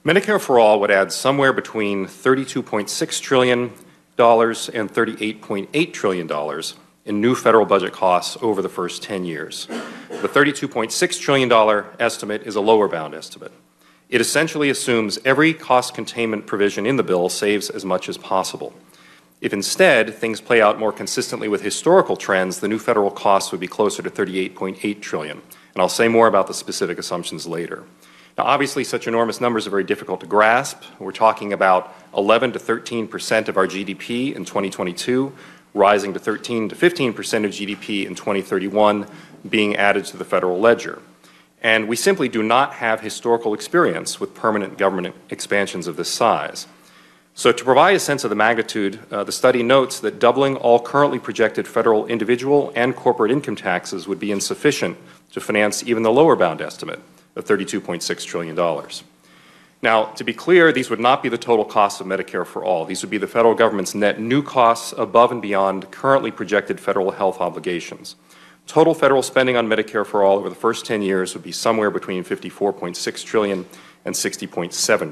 Medicare for All would add somewhere between $32.6 trillion and $38.8 trillion in new federal budget costs over the first 10 years. The $32.6 trillion estimate is a lower bound estimate. It essentially assumes every cost containment provision in the bill saves as much as possible. If instead things play out more consistently with historical trends, the new federal costs would be closer to $38.8 trillion. And I'll say more about the specific assumptions later. Now, obviously, such enormous numbers are very difficult to grasp. We're talking about 11 to 13% of our GDP in 2022, rising to 13 to 15% of GDP in 2031, being added to the federal ledger. And we simply do not have historical experience with permanent government expansions of this size. So to provide a sense of the magnitude, the study notes that doubling all currently projected federal individual and corporate income taxes would be insufficient to finance even the lower bound estimate of $32.6 trillion. Now, to be clear, these would not be the total costs of Medicare for All. These would be the federal government's net new costs above and beyond currently projected federal health obligations. Total federal spending on Medicare for All over the first 10 years would be somewhere between $54.6 trillion and $60.7